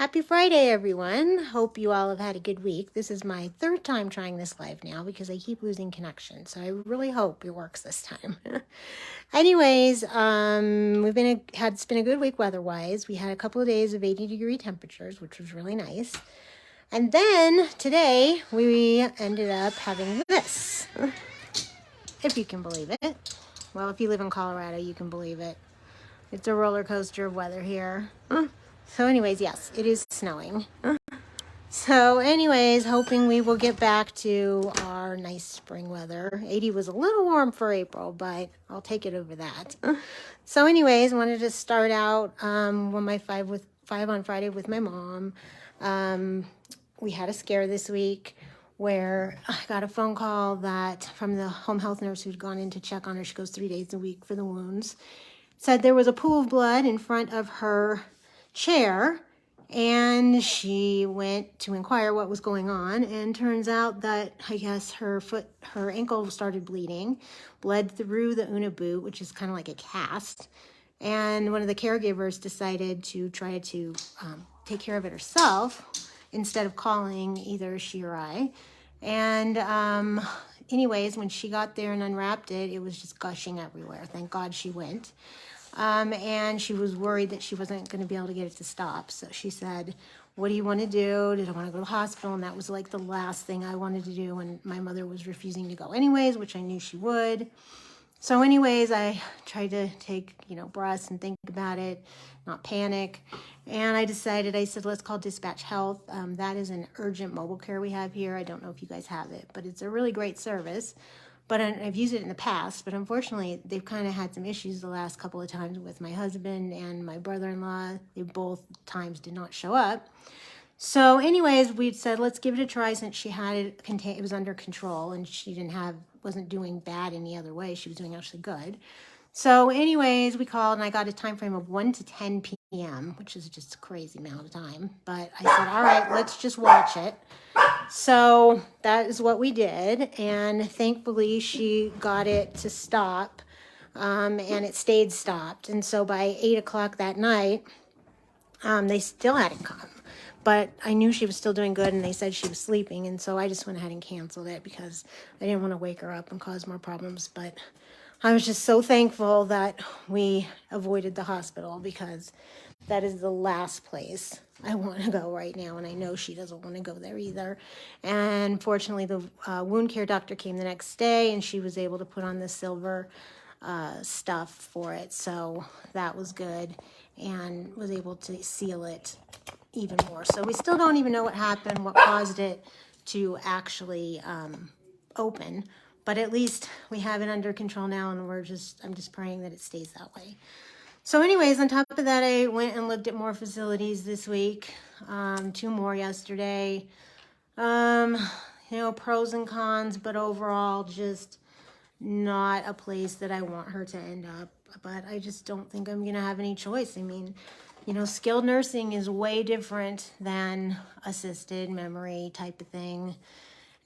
Happy Friday, everyone. Hope you all have had a good week. This is my third time trying this live now because I keep losing connection. So I really hope it works this time. Anyways, it's been a good week weather-wise. We had a couple of days of 80-degree temperatures, which was really nice. And then today we ended up having this, if you can believe it. Well, if you live in Colorado, you can believe it. It's a roller coaster of weather here. So anyways, yes, it is snowing. So anyways, hoping we will get back to our nice spring weather. 80 was a little warm for April, but I'll take it over that. So anyways, I wanted to start out on my five on Friday with my mom. We had a scare this week where I got a phone call that from the home health nurse who'd gone in to check on her. She goes 3 days a week for the wounds. Said there was a pool of blood in front of her chair, and she went to inquire what was going on, and turns out that I guess her ankle started bleeding, bled through the Una boot, which is kind of like a cast, and one of the caregivers decided to try to take care of it herself instead of calling either she or I. And anyways, when she got there and unwrapped it, it was just gushing everywhere. Thank God she went. And she was worried that she wasn't going to be able to get it to stop. So she said, what do you want to do? Did I want to go to the hospital? And that was like the last thing I wanted to do. And my mother was refusing to go anyways, which I knew she would. So anyways, I tried to take, breaths and think about it, not panic. And I decided, I said, let's call Dispatch Health. That is an urgent mobile care we have here. I don't know if you guys have it, but it's a really great service. But I've used it in the past, but unfortunately, they've kind of had some issues the last couple of times with my husband and my brother-in-law. They both times did not show up. So anyways, we said, let's give it a try since she had it was under control and she wasn't doing bad any other way. She was doing actually good. So anyways, we called and I got a time frame of 1 to 10 p.m., which is just a crazy amount of time. But I said, all right, let's just watch it. So that is what we did. And thankfully, she got it to stop and it stayed stopped. And so by 8 o'clock that night, they still hadn't come. But I knew she was still doing good, and they said she was sleeping, and so I just went ahead and canceled it because I didn't want to wake her up and cause more problems. But I was just so thankful that we avoided the hospital because that is the last place I want to go right now, and I know she doesn't want to go there either. And fortunately, the wound care doctor came the next day, and she was able to put on the silver stuff for it, so that was good, and was able to seal it even more. So we still don't even know what happened, what caused it to actually open, but at least we have it under control now, and I'm just praying that it stays that way. So anyways, on top of that, I went and looked at more facilities this week, 2 more yesterday. Pros and cons, but overall just not a place that I want her to end up. But I just don't think I'm going to have any choice. I mean, skilled nursing is way different than assisted memory type of thing.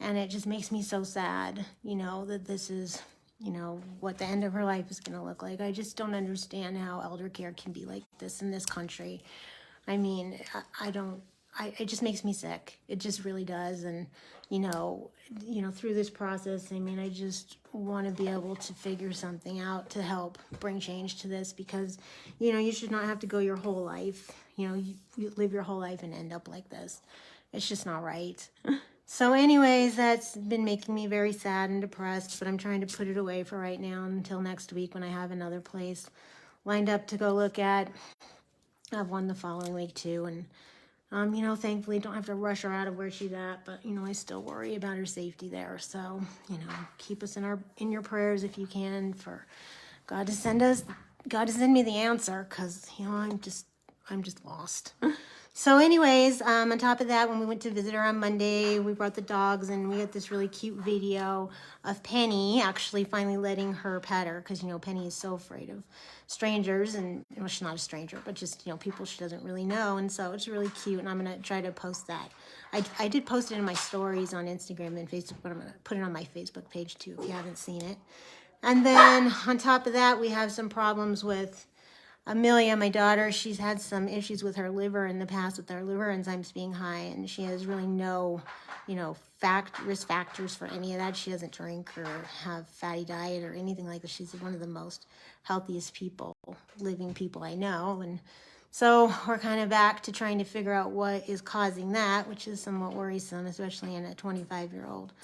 And it just makes me so sad, that this is, what the end of her life is going to look like. I just don't understand how elder care can be like this in this country. I mean, it just makes me sick. It just really does. And, through this process, I mean, I just want to be able to figure something out to help bring change to this because, you should not have to go your whole life, you live your whole life and end up like this. It's just not right. So anyways, that's been making me very sad and depressed, but I'm trying to put it away for right now until next week when I have another place lined up to go look at. I have one the following week too, and thankfully don't have to rush her out of where she's at, but, I still worry about her safety there. So, keep us in your prayers if you can for God to send me the answer because, I'm just lost. So anyways, on top of that, when we went to visit her on Monday, we brought the dogs and we got this really cute video of Penny actually finally letting her pet her because, Penny is so afraid of strangers and, well, she's not a stranger, but just, people she doesn't really know. And so it's really cute and I'm going to try to post that. I did post it in my stories on Instagram and Facebook, but I'm going to put it on my Facebook page too if you haven't seen it. And then on top of that, we have some problems with Amelia, my daughter, she's had some issues with her liver in the past with her liver enzymes being high, and she has really no, risk factors for any of that. She doesn't drink or have fatty diet or anything like that. She's one of the most healthiest living people I know. And so we're kind of back to trying to figure out what is causing that, which is somewhat worrisome, especially in a 25-year-old,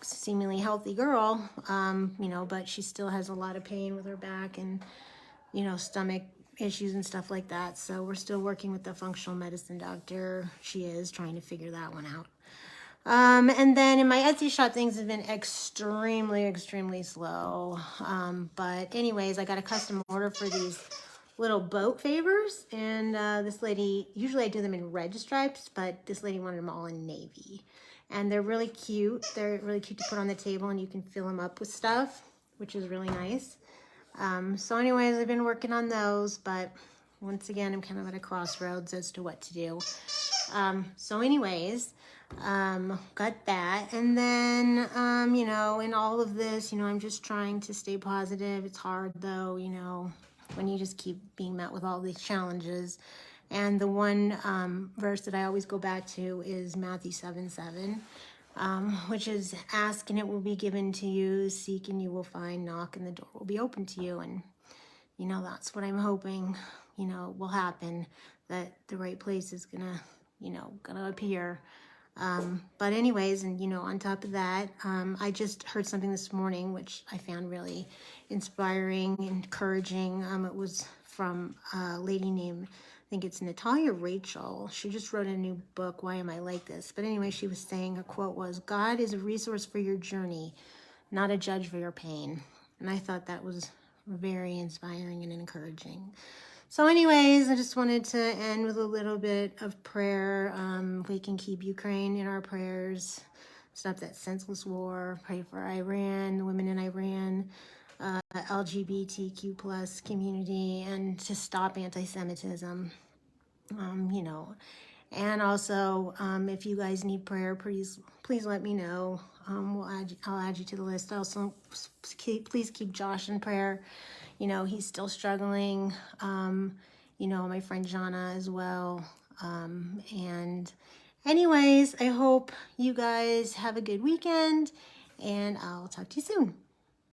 seemingly healthy girl, but she still has a lot of pain with her back and stomach issues and stuff like that. So we're still working with the functional medicine doctor. She is trying to figure that one out. And then in my Etsy shop, things have been extremely, extremely slow. But anyways, I got a custom order for these little boat favors. And this lady, usually I do them in red stripes, but this lady wanted them all in navy. And they're really cute. They're really cute to put on the table, and you can fill them up with stuff, which is really nice. So anyways, I've been working on those, but once again, I'm kind of at a crossroads as to what to do. So anyways, got that. And then, in all of this, I'm just trying to stay positive. It's hard though, when you just keep being met with all these challenges. And the one verse that I always go back to is Matthew 7:7. Which is ask and it will be given to you, seek and you will find, knock and the door will be open to you. And, that's what I'm hoping, will happen, that the right place is gonna appear. But anyways, and, on top of that, I just heard something this morning, which I found really inspiring, encouraging. It was from a lady named, I think it's Natalia Rachel. She just wrote a new book, Why Am I Like This? But anyway, she was saying, her quote was, God is a resource for your journey, not a judge for your pain. And I thought that was very inspiring and encouraging. So anyways, I just wanted to end with a little bit of prayer. We can keep Ukraine in our prayers, stop that senseless war, pray for Iran, the women in Iran, LGBTQ plus community, and to stop anti-Semitism, And also, if you guys need prayer, please let me know. I'll add you to the list. Also, please keep Josh in prayer. He's still struggling. My friend Jana as well. And anyways, I hope you guys have a good weekend, and I'll talk to you soon.